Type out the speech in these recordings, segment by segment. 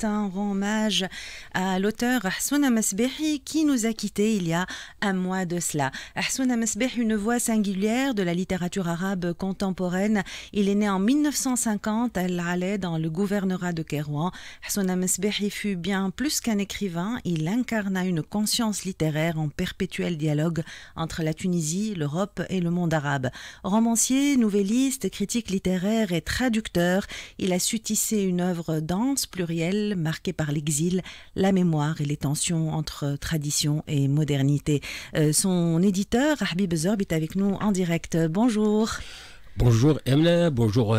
Un rend hommage à l'auteur Ahsouna Mesbehi qui nous a quittés il y a un mois de cela. Ahsouna Mesbehi, une voix singulière de la littérature arabe contemporaine. Il est né en 1950 à El-Aleh dans le gouvernorat de Kairouan. Ahsouna Mesbehi fut bien plus qu'un écrivain. Il incarna une conscience littéraire en perpétuel dialogue entre la Tunisie, l'Europe et le monde arabe. Romancier, nouvelliste, critique littéraire et traducteur, il a su tisser une œuvre dense, plurielle, marqué par l'exil, la mémoire et les tensions entre tradition et modernité. Son éditeur, Habib Zorb, est avec nous en direct. Bonjour. Bonjour Emna, bonjour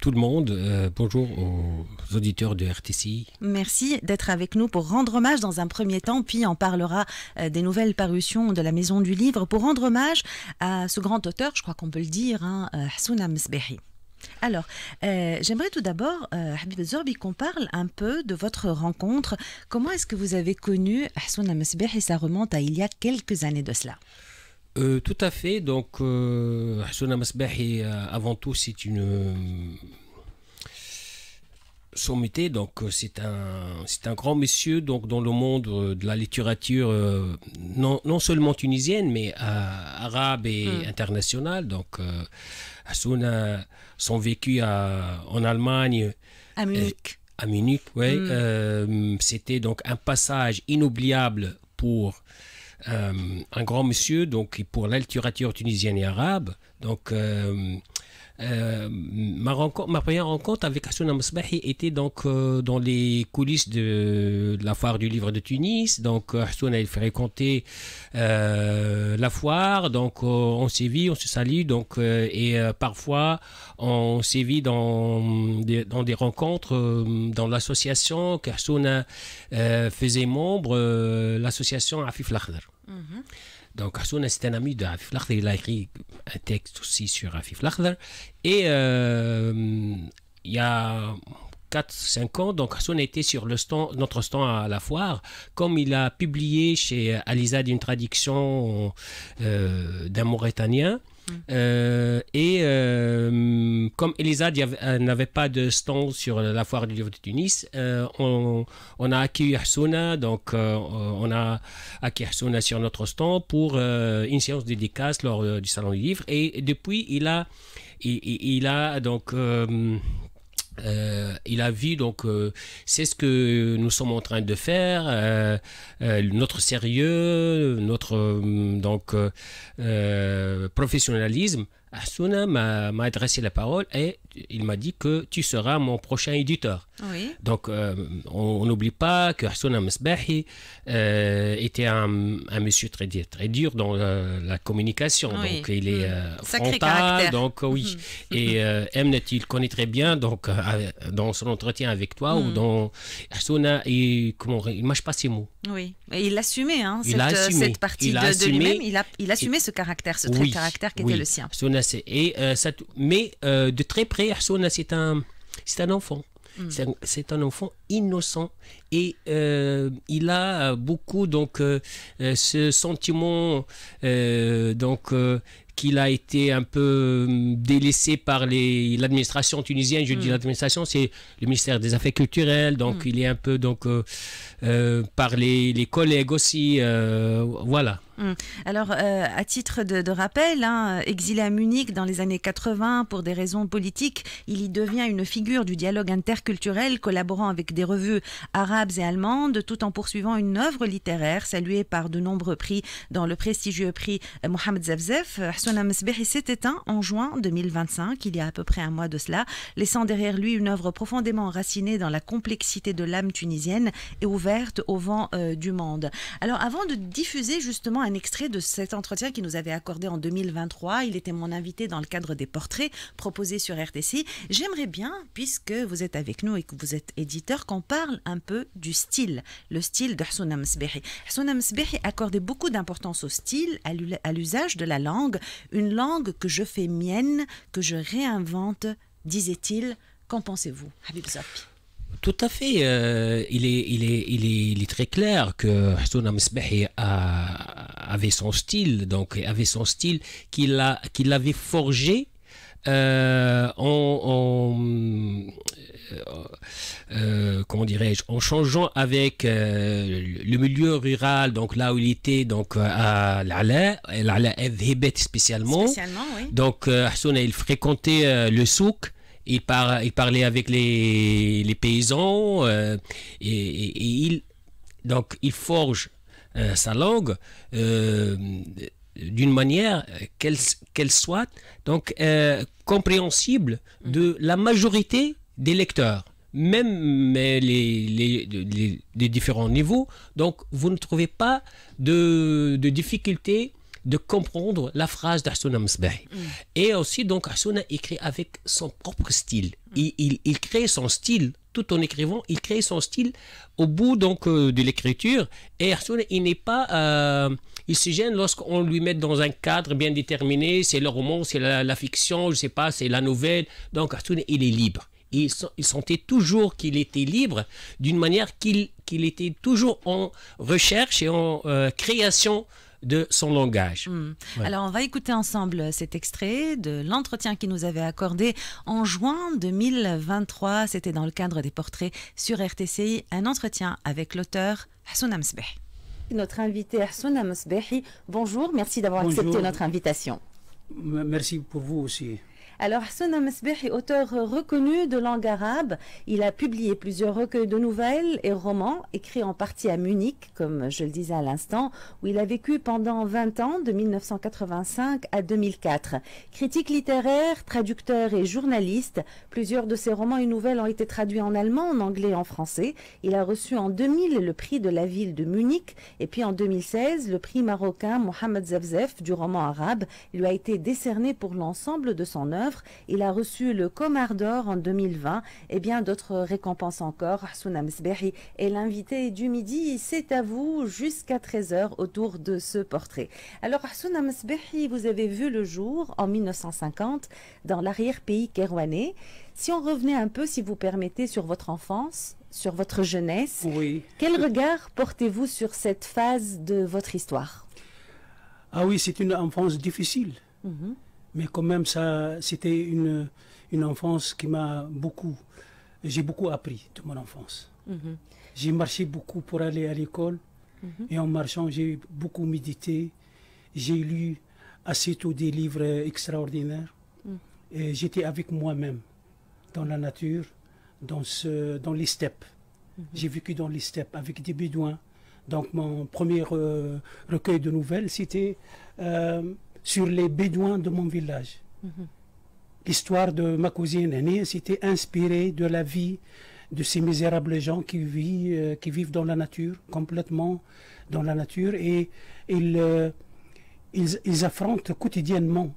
tout le monde, bonjour aux auditeurs de RTCI. Merci d'être avec nous pour rendre hommage dans un premier temps, puis on parlera des nouvelles parutions de la Maison du Livre, pour rendre hommage à ce grand auteur, je crois qu'on peut le dire, Ahsouna Mesbehi. Alors, j'aimerais tout d'abord, Habib Zorbi, qu'on parle un peu de votre rencontre. Comment est-ce que vous avez connu Ahsouna Mesbehi? Ça remonte à il y a quelques années de cela. Tout à fait. Donc, Ahsouna Mesbehi, avant tout, c'est une sommité. Donc, c'est un grand monsieur donc, dans le monde de la littérature, non seulement tunisienne, mais arabe et internationale. Donc, Ahsouna, son vécu en Allemagne. À Munich. À Munich, oui. C'était donc un passage inoubliable pour un grand monsieur, donc pour la littérature tunisienne et arabe. Donc, ma première rencontre avec Ahsouna Mesbehi était donc dans les coulisses de la foire du livre de Tunis. Donc Ahsouna il fréquentait la foire, donc on s'est vu, on se salue, donc et parfois on s'est vu dans des rencontres dans l'association qu'Ahsouna faisait membre, l'association Afif Lakhdar. Donc, Ahsouna, c'est un ami de Afif Lakhdar. Il a écrit un texte aussi sur Afif Lakhdar. Et il y a 4-5 ans, donc Ahsouna était sur notre stand à la foire. Comme il a publié chez Alizade une traduction d'un Mauritanien. Comme Elisade n'avait pas de stand sur la foire du livre de Tunis, on a accueilli Ahsouna, donc on a accueilli Ahsouna sur notre stand pour une séance de dédicace lors du salon du livre, et depuis il a donc il a vu, donc c'est ce que nous sommes en train de faire, notre sérieux, notre professionnalisme. Ahsouna m'a adressé la parole et il m'a dit que tu seras mon prochain éditeur. Oui. Donc on n'oublie pas que Ahsouna Mesbehi était un monsieur très dur dans la communication. Oui. Donc il est frontal. Donc oui. Et Emnet, il connaît très bien, donc dans son entretien avec toi ou dans Ahsouna, il mâche pas ses mots. Oui. Et il assumait cette partie de lui-même. Il assumait ce caractère, ce trait de caractère qui était le sien. Ahsouna, mais de très près, Ahsouna, c'est un enfant. C'est un enfant innocent et il a beaucoup donc ce sentiment qu'il a été un peu délaissé par l'administration tunisienne. Je dis l'administration, c'est le ministère des Affaires culturelles, donc il est un peu par les collègues aussi, voilà. Alors, à titre de rappel, exilé à Munich dans les années 80 pour des raisons politiques, il y devient une figure du dialogue interculturel, collaborant avec des revues arabes et allemandes, tout en poursuivant une œuvre littéraire saluée par de nombreux prix, dans le prestigieux prix Mohamed Zefzef. Ahsouna Mesbehi s'est éteint en juin 2025, il y a à peu près un mois de cela, laissant derrière lui une œuvre profondément enracinée dans la complexité de l'âme tunisienne et ouverte au vent du monde. Alors, avant de diffuser justement un extrait de cet entretien qu'il nous avait accordé en 2023. Il était mon invité dans le cadre des portraits proposés sur RTC. J'aimerais bien, puisque vous êtes avec nous et que vous êtes éditeur, qu'on parle un peu du style, le style d'Ahsouna Mesbehi. Ahsouna Mesbehi accordait beaucoup d'importance au style, à l'usage de la langue, une langue que je fais mienne, que je réinvente, disait-il. Qu'en pensez-vous, Habib Zorbi? Tout à fait. Il est très clair que Ahsouna Mesbehi avait son style, qu'il avait forgé comment dirais-je, en changeant avec le milieu rural, donc là où il était, donc à l'Ala spécialement. Oui. Donc Hassouna, il fréquentait le souk. Il parlait avec les paysans et il forge sa langue d'une manière qu'elle soit donc compréhensible de la majorité des lecteurs, même les différents niveaux. Donc vous ne trouvez pas de difficulté de comprendre la phrase d'Hassouna Msbahi. Et aussi, donc, Hassouna écrit avec son propre style. Il crée son style, tout en écrivant, il crée son style au bout donc, de l'écriture. Et Hassouna, il n'est pas... il se gêne lorsqu'on lui met dans un cadre bien déterminé, c'est le roman, c'est la fiction, je sais pas, c'est la nouvelle. Donc, Hassouna, il est libre. Il sentait toujours qu'il était libre, d'une manière qu'il était toujours en recherche et en création de son langage. Ouais. Alors, on va écouter ensemble cet extrait de l'entretien qu'il nous avait accordé en juin 2023. C'était dans le cadre des portraits sur RTCI, un entretien avec l'auteur Hassouna Msbahi. Notre invité Hassouna Msbahi, bonjour, merci d'avoir accepté notre invitation. Merci pour vous aussi. Alors, Hassouna Msbahi, auteur reconnu de langue arabe, il a publié plusieurs recueils de nouvelles et romans, écrits en partie à Munich, comme je le disais à l'instant, où il a vécu pendant 20 ans, de 1985 à 2004. Critique littéraire, traducteur et journaliste, plusieurs de ses romans et nouvelles ont été traduits en allemand, en anglais et en français. Il a reçu en 2000 le prix de la ville de Munich, et puis en 2016, le prix marocain Mohamed Zefzef du roman arabe lui a été décerné pour l'ensemble de son œuvre. Il a reçu le Comar d'or en 2020 et bien d'autres récompenses encore. Hassouna Msbahi est l'invité du midi. C'est à vous jusqu'à 13h autour de ce portrait. Alors Hassouna Msbahi, vous avez vu le jour en 1950 dans l'arrière-pays kérouanais. Si on revenait un peu, si vous permettez, sur votre enfance, sur votre jeunesse, oui. Quel regard portez-vous sur cette phase de votre histoire? Ah oui, c'est une enfance difficile. Mais quand même, ça, c'était une enfance qui m'a beaucoup... J'ai beaucoup appris de mon enfance. J'ai marché beaucoup pour aller à l'école. Et en marchant, j'ai beaucoup médité. J'ai lu assez tôt des livres extraordinaires. Et j'étais avec moi-même, dans la nature, dans les steppes. J'ai vécu dans les steppes avec des bédouins. Donc mon premier recueil de nouvelles, c'était... sur les bédouins de mon village. L'histoire de ma cousine aînée, c'était inspiré de la vie de ces misérables gens qui vivent dans la nature, complètement dans la nature, et ils affrontent quotidiennement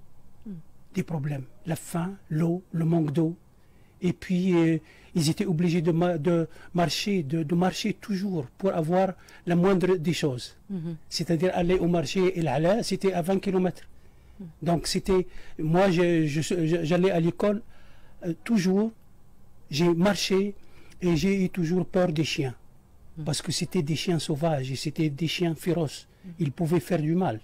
des problèmes. La faim, l'eau, le manque d'eau. Et puis, ils étaient obligés de marcher toujours pour avoir la moindre des choses. C'est-à-dire aller au marché et l'Ala, c'était à 20 km. Donc c'était, moi j'allais à l'école toujours, j'ai marché et j'ai eu toujours peur des chiens. Parce que c'était des chiens sauvages et c'était des chiens féroces. Ils pouvaient faire du mal.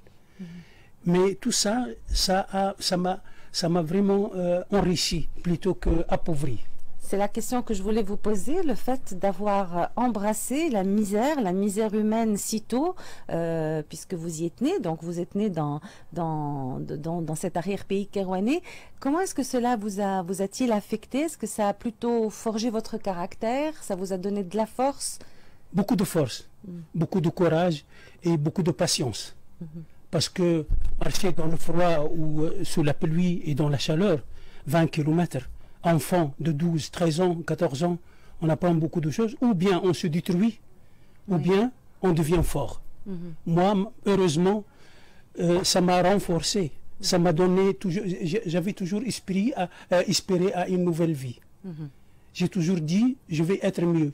Mais tout ça, ça m'a vraiment enrichi plutôt qu'appauvri. C'est la question que je voulais vous poser, le fait d'avoir embrassé la misère humaine si tôt, puisque vous y êtes né, donc vous êtes né dans cet arrière-pays kérouanais. Comment est-ce que cela vous a-t-il affecté? Est-ce que ça a plutôt forgé votre caractère? Ça vous a donné de la force? Beaucoup de force, beaucoup de courage et beaucoup de patience. Parce que marcher dans le froid ou sous la pluie et dans la chaleur, 20 km, enfant de 12, 13 ans, 14 ans, on apprend beaucoup de choses, ou bien on se détruit, ou bien on devient fort. Moi, heureusement, ça m'a renforcé, ça m'a donné toujours, j'avais toujours espéré à une nouvelle vie. J'ai toujours dit, je vais être mieux.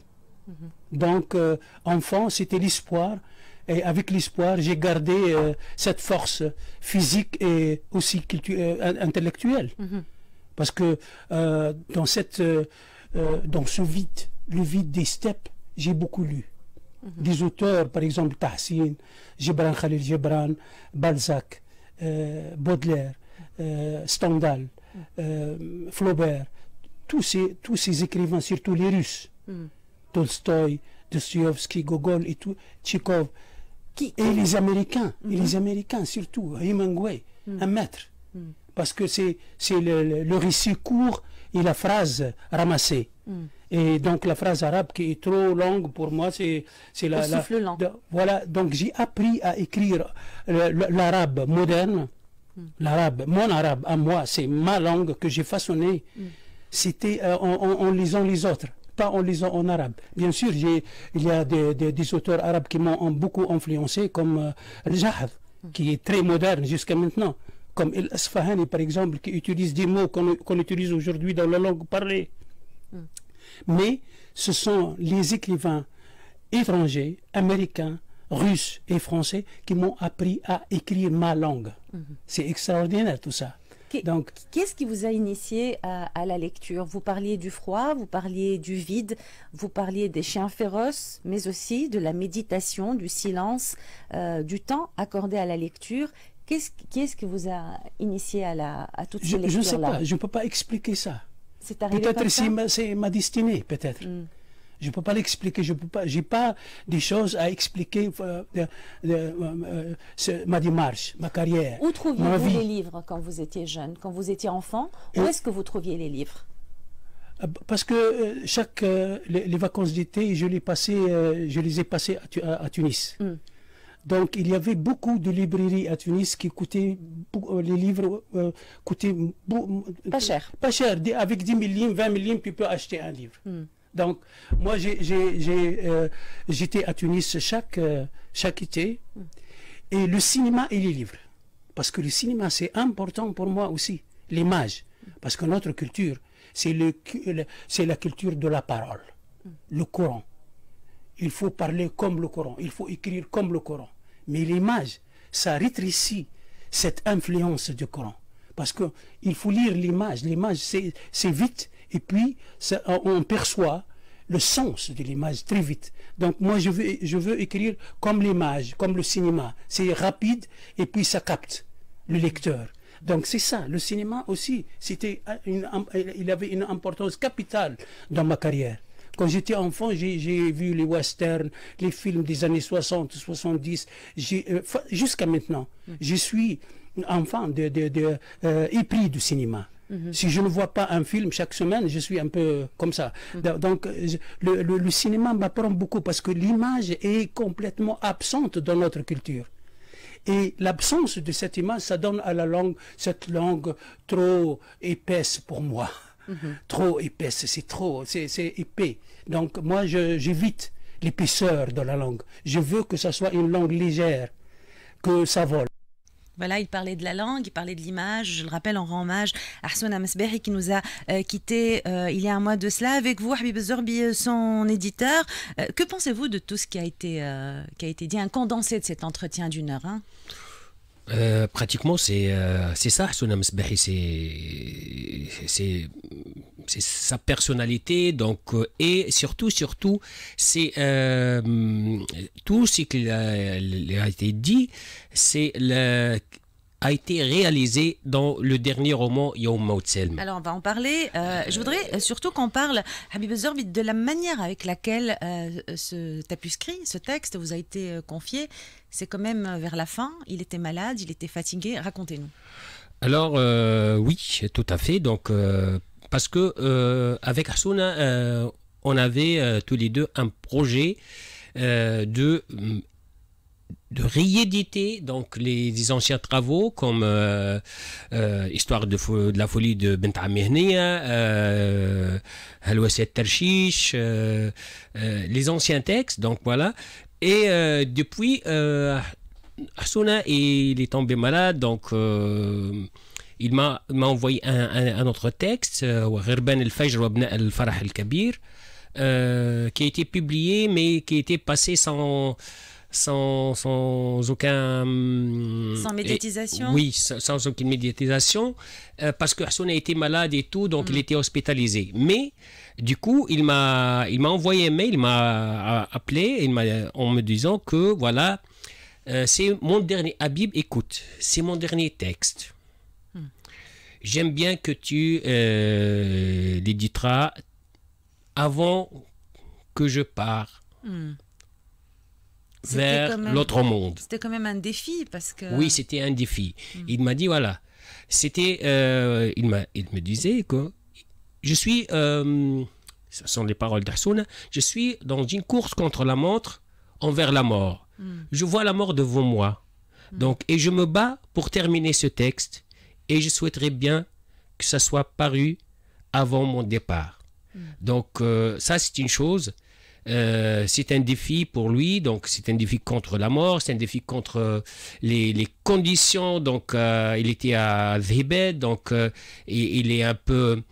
Donc, enfant, c'était l'espoir, et avec l'espoir, j'ai gardé cette force physique et aussi intellectuelle. Parce que dans ce vide, le vide des steppes, j'ai beaucoup lu. Des auteurs, par exemple, Tahsin, Gibran Khalil Gibran, Balzac, Baudelaire, Stendhal, Flaubert. tous ces écrivains, surtout les Russes, Tolstoï, Dostoïevski, Gogol et tout, Tchekhov, et les Américains surtout, Hemingway, un maître. Parce que c'est le récit court et la phrase ramassée. Et donc la phrase arabe qui est trop longue pour moi, c'est la souffle lent. Voilà, donc j'ai appris à écrire l'arabe moderne. Mon arabe à moi, c'est ma langue que j'ai façonnée. C'était en lisant les autres, pas en lisant en arabe. Bien sûr, il y a des auteurs arabes qui m'ont beaucoup influencé, comme Al-Jahd, qui est très moderne jusqu'à maintenant, comme El-Asfahani par exemple, qui utilise des mots qu'on utilise aujourd'hui dans la langue parlée. Mais ce sont les écrivains étrangers, américains, russes et français qui m'ont appris à écrire ma langue. C'est extraordinaire tout ça. Donc, qu'est-ce qui vous a initié à la lecture? Vous parliez du froid, vous parliez du vide, vous parliez des chiens féroces, mais aussi de la méditation, du silence, du temps accordé à la lecture. Qu'est-ce qui vous a initié à toutes ces lectures-là? Je ne sais pas, je ne peux pas expliquer ça. Peut-être c'est ma destinée, peut-être. Je ne peux pas l'expliquer, j'ai pas des choses à expliquer ma démarche, ma carrière. Où trouviez-vous les livres quand vous étiez jeune, quand vous étiez enfant? Où est-ce que vous trouviez les livres? Parce que les vacances d'été, je les ai passées à Tunis. Donc il y avait beaucoup de librairies à Tunis qui coûtaient, les livres coûtaient pas cher. Pas cher, avec 10 000 livres, 20 000 livres, tu peux acheter un livre. Donc moi j'étais à Tunis chaque été, et le cinéma et les livres. Parce que le cinéma c'est important pour moi aussi, l'image. Parce que notre culture, c'est la culture de la parole, le Coran. Il faut parler comme le Coran, il faut écrire comme le Coran. Mais l'image, ça rétrécit cette influence du Coran. Parce qu'il faut lire l'image. L'image, c'est vite, et puis on perçoit le sens de l'image très vite. Donc moi, je veux écrire comme l'image, comme le cinéma. C'est rapide, et puis ça capte le lecteur. Donc c'est ça, le cinéma aussi, il avait une importance capitale dans ma carrière. Quand j'étais enfant, j'ai vu les westerns, les films des années 60, 70, jusqu'à maintenant. Je suis enfant épris du cinéma. Si je ne vois pas un film chaque semaine, je suis un peu comme ça. Donc le cinéma m'apprend beaucoup parce que l'image est complètement absente dans notre culture. Et l'absence de cette image, ça donne à la langue, cette langue trop épaisse pour moi. Trop épaisse, c'est épais. Donc moi, j'évite l'épaisseur de la langue. Je veux que ça soit une langue légère, que ça vole. Voilà, il parlait de la langue, il parlait de l'image. Je le rappelle, on rend hommage à Hassouna Msbéhi qui nous a quittés il y a un mois de cela. Avec vous, Habib Zorbi, son éditeur. Que pensez-vous de tout ce qui a été dit, un condensé de cet entretien d'1 heure, hein? Pratiquement, c'est ça, Hassouna Msbéhi, c'est sa personnalité, donc, et surtout, c'est tout ce qui a été dit, a été réalisé dans le dernier roman Youm Maout Selm. Alors on va en parler. Je voudrais surtout qu'on parle, Habib Zorbi, de la manière avec laquelle ce tapuscrit, ce texte vous a été confié. C'est quand même vers la fin, il était malade, il était fatigué. Racontez-nous. Alors oui, tout à fait. Donc parce que avec Hassouna, on avait tous les deux un projet de rééditer donc les anciens travaux comme Histoire de la folie de Bent Amihnia, Halwasset Tarshish, les anciens textes, donc voilà. Et depuis, Hassouna, il est tombé malade, donc il m'a envoyé un autre texte, Ghirban el-Fajr wa Abna el-Farah el-Kabir, qui a été publié, mais qui a été passé sans aucun... Sans médiatisation? Oui, sans aucune médiatisation, parce que Hassouna était malade et tout, donc il était hospitalisé. Mais, du coup, il m'a envoyé un mail, il m'a appelé en me disant que, voilà, c'est mon dernier... Habib, écoute, c'est mon dernier texte. j'aime bien que tu l'éditeras avant que je parte vers l'autre monde. C'était quand même un défi parce que... Oui, c'était un défi. Il m'a dit, voilà, c'était... il me disait que je suis... ce sont les paroles d'Hassouna. Je suis dans une course contre la montre envers la mort. Je vois la mort devant moi. Donc, et je me bats pour terminer ce texte. Et je souhaiterais bien que ça soit paru avant mon départ. Donc, ça, c'est une chose. C'est un défi pour lui. Donc, c'est un défi contre la mort. C'est un défi contre les conditions. Donc, il était à Dhibet. Donc, et il est un peu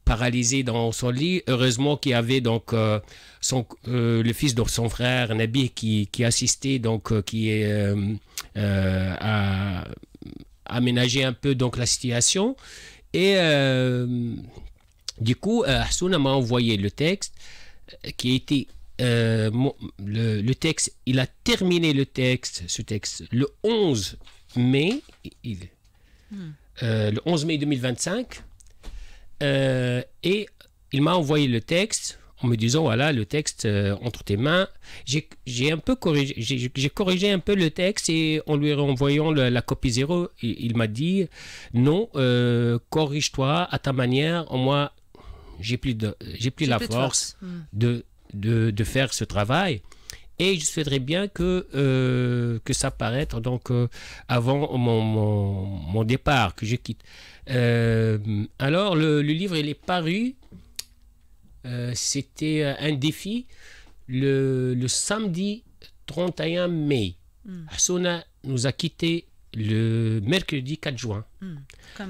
paralysé dans son lit. Heureusement qu'il y avait donc le fils de son frère Nabi qui assistait, donc qui a aménagé un peu donc la situation. Et du coup, Hassouna m'a envoyé le texte qui a été le texte. Il a terminé ce texte le 11 mai. Le 11 mai 2025. Et il m'a envoyé le texte en me disant voilà le texte entre tes mains. J'ai un peu corrigé, j'ai corrigé un peu le texte et en lui renvoyant la copie 0, il m'a dit non, corrige-toi à ta manière. Moi, j'ai plus la force de faire ce travail. Et je souhaiterais bien que ça paraisse donc avant mon départ, que je quitte. Alors, le livre, il est paru. C'était un défi le samedi 31 mai. Hassouna nous a quittés le mercredi 4 juin.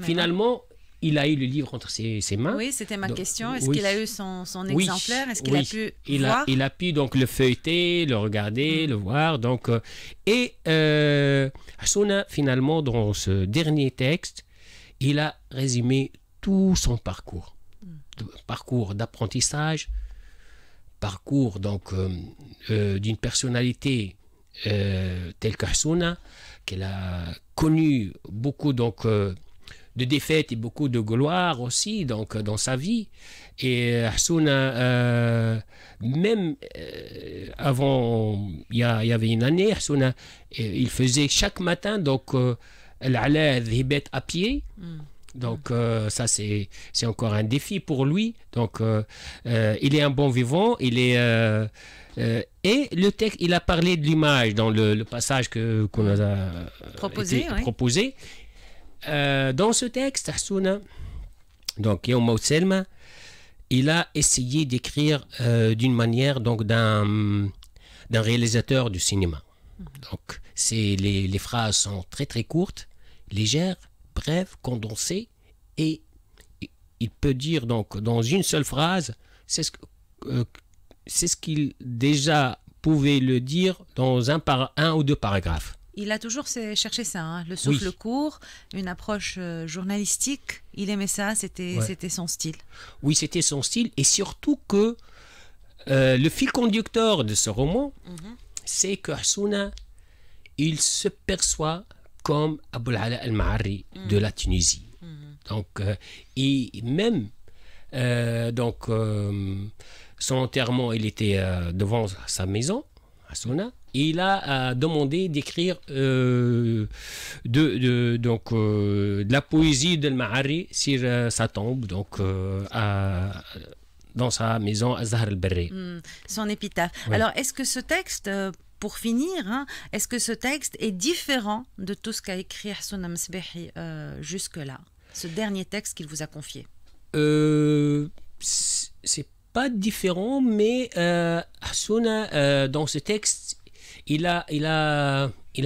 Finalement, il a eu le livre entre ses mains. Oui, c'était ma question. Est-ce qu'il a eu son exemplaire? Est-ce qu'il a pu voir? Il a pu donc le feuilleter, le regarder, le voir. Donc, Hassouna, finalement, dans ce dernier texte, il a résumé tout son parcours. Parcours d'apprentissage, parcours donc d'une personnalité telle qu'Hassouna, qu'elle a connu beaucoup donc de défaites et beaucoup de gloire aussi donc dans sa vie. Et Hassouna, même avant, il y avait une année, Hassouna, il faisait chaque matin donc elle allait à Dhibet à pied. Donc ça c'est encore un défi pour lui. Donc il est un bon vivant, il est et le texte, il a parlé de l'image dans le passage qu'on a proposé. Dans ce texte, Hassouna, donc Yawma Selma, il a essayé d'écrire d'une manière donc d'un réalisateur du cinéma. Donc les phrases sont très très courtes, légères, brèves, condensées, et il peut dire donc dans une seule phrase, c'est ce qu'il déjà pouvait le dire dans un ou deux paragraphes. Il a toujours cherché ça, hein, le souffle court, une approche journalistique. Il aimait ça, c'était son style. Oui, c'était son style, et surtout que le fil conducteur de ce roman, c'est que Hassouna, il se perçoit comme Abou Ala al-Ma'arri de la Tunisie. Donc, et même son enterrement, il était devant sa maison, Hassouna. Il a demandé d'écrire de la poésie d'Al-Ma'arri sur sa tombe, donc dans sa maison à Zahar al-Barri. Son épitaphe. Oui. Alors, est-ce que ce texte, pour finir, est-ce que ce texte est différent de tout ce qu'a écrit Hassouna Msbehi jusque-là, ce dernier texte qu'il vous a confié? C'est pas différent, mais Hassouna, dans ce texte, il a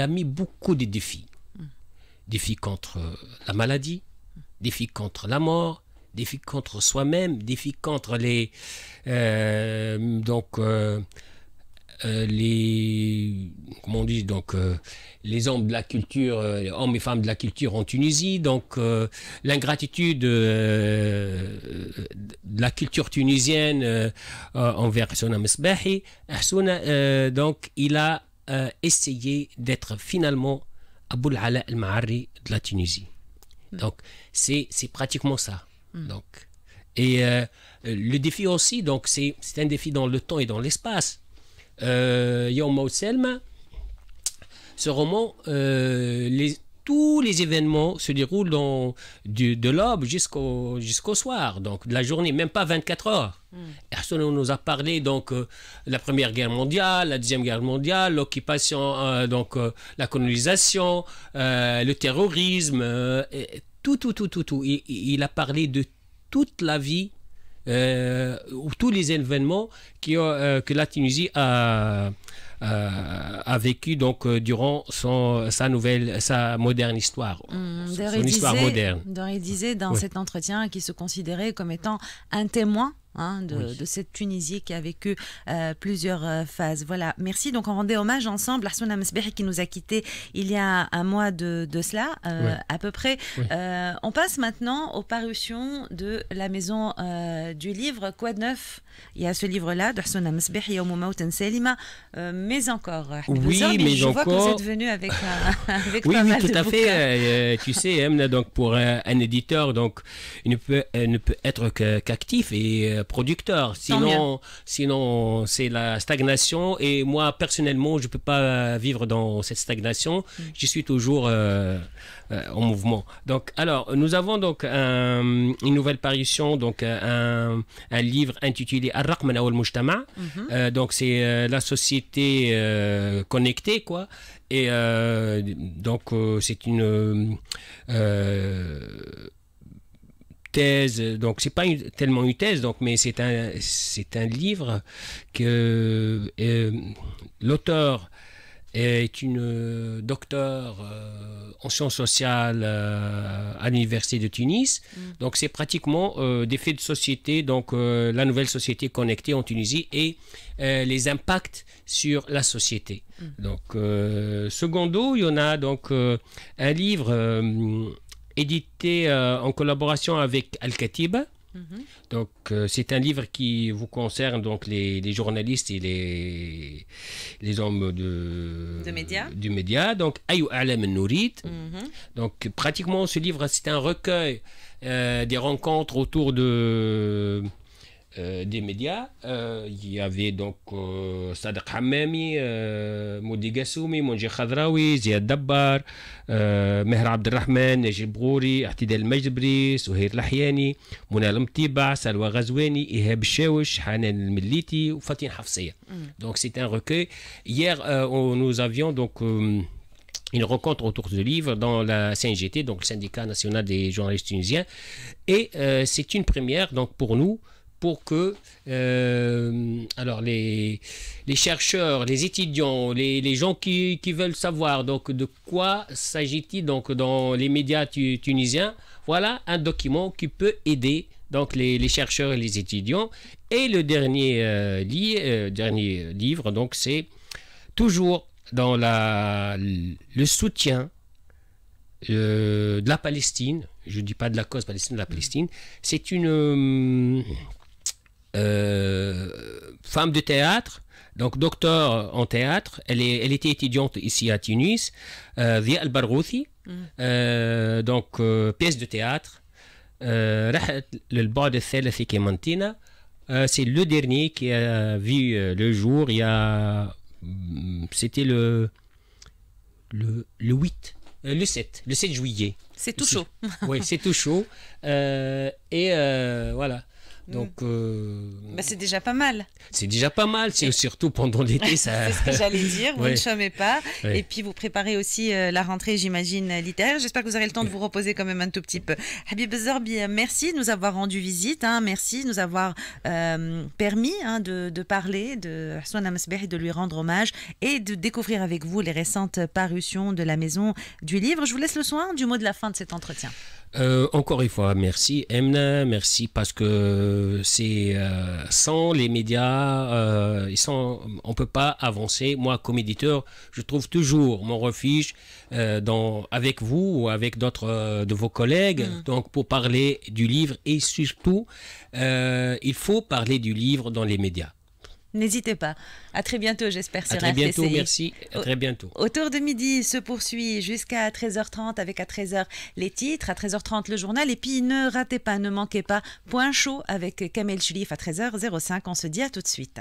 mis beaucoup de défis. Défis contre la maladie, défis contre la mort, défis contre soi-même, défis contre les comment on dit, donc les hommes de la culture, hommes et femmes de la culture en Tunisie, donc l'ingratitude de la culture tunisienne envers Hassouna Msbehi. Hassouna, donc il a essayé d'être finalement Abou Ala al-Ma'arri de la Tunisie. Donc, c'est pratiquement ça. Donc, et le défi aussi, donc c'est un défi dans le temps et dans l'espace. Yom Selma, ce roman, tous les événements se déroulent de l'aube jusqu'au soir, donc de la journée, même pas 24 heures. On nous a parlé donc la Première Guerre mondiale, la Deuxième Guerre mondiale, l'occupation, donc la colonisation, le terrorisme, tout. Il a parlé de toute la vie, ou tous les événements que la Tunisie a vécu donc durant sa moderne histoire, son histoire moderne. Il disait dans cet entretien qu'il se considérait comme étant un témoin de cette Tunisie qui a vécu plusieurs phases. Voilà, merci. Donc on rendait hommage ensemble à Arsouna Mesbeh qui nous a quittés il y a un mois de cela, à peu près. On passe maintenant aux parutions de la maison du livre. Quoi de neuf? Il y a ce livre-là d'Arsouna Mesbeh, Yawm Mawtan Salima, mais encore. Oui, mais je vois encore. que vous êtes venu avec oui, pas mal tout de à bouquins. fait. Tu sais, donc pour un éditeur, donc il ne peut être qu'actif et producteur. Sinon c'est la stagnation. Et moi, personnellement, je ne peux pas vivre dans cette stagnation. Je suis toujours en mouvement. Donc, alors, nous avons donc une nouvelle parution, donc un livre intitulé Ar-Raqmana wal Mujtama. Donc, c'est la société connectée, quoi. Et donc, c'est une thèse, donc c'est pas tellement une thèse, donc, mais c'est un livre que l'auteur est une docteure en sciences sociales à l'université de Tunis. Donc c'est pratiquement des faits de société, donc la nouvelle société connectée en Tunisie et les impacts sur la société. Donc secondo, il y en a donc un livre édité en collaboration avec Al-Katiba. Donc c'est un livre qui vous concerne, donc les journalistes et les hommes du média. Donc Ayu A'lam Nourid. Donc pratiquement ce livre, c'est un recueil des rencontres autour des médias. Il y avait donc Sadiq Hammami, Moudi Gassoumi, Monji Khadraoui, Ziad Dabbar, Meher Abdelrahman, Najib Ghouri, Ahtidal Majdbri, Souhair Lahyani, Mouna Al-Mtiba, Salwa Ghazouani, Ihab Chewch, Hanan Al-Milliti ou Fatin Hafsiya. Donc c'est un recueil. Hier, nous avions donc une rencontre autour du livre dans la CNGT, donc le syndicat national des journalistes tunisiens. Et c'est une première donc pour nous, pour que alors les chercheurs, les étudiants, les gens qui veulent savoir donc de quoi s'agit-il donc dans les médias tunisiens, voilà un document qui peut aider donc les chercheurs et les étudiants. Et le dernier livre, donc c'est toujours dans le soutien de la Palestine. Je ne dis pas de la cause palestinienne, de la Palestine. C'est une femme de théâtre, donc docteur en théâtre. Elle était étudiante ici à Tunis. Dhia Al-Barghouthi, donc pièce de théâtre. البعد الثالث كمانتينا. C'est le dernier qui a vu le jour. C'était le 8, le 7 juillet. C'est tout chaud. Oui, c'est tout chaud. Voilà. Donc, c'est déjà pas mal. C'est déjà pas mal, c'est surtout pendant l'été. Ça... c'est ce que j'allais dire, vous ne chômez pas. Ouais. Et puis vous préparez aussi la rentrée, j'imagine, littéraire. J'espère que vous aurez le temps de vous reposer quand même un tout petit peu. Habib Zorbi, merci de nous avoir rendu visite. Merci de nous avoir permis de parler de Arsouna Mesbeh et de lui rendre hommage et de découvrir avec vous les récentes parutions de la Maison du Livre. Je vous laisse le soin du mot de la fin de cet entretien. Encore une fois, merci Emna, merci parce que c'est sans les médias, on ne peut pas avancer. Moi, comme éditeur, je trouve toujours mon refuge avec vous ou avec d'autres de vos collègues, donc pour parler du livre et surtout, il faut parler du livre dans les médias. N'hésitez pas. À très bientôt, j'espère, sur À très bientôt, RCCI. merci. À très bientôt. Autour de midi se poursuit jusqu'à 13h30 avec à 13h les titres, à 13h30 le journal. Et puis ne ratez pas, ne manquez pas, Point chaud avec Kamel Chérif à 13h05. On se dit à tout de suite.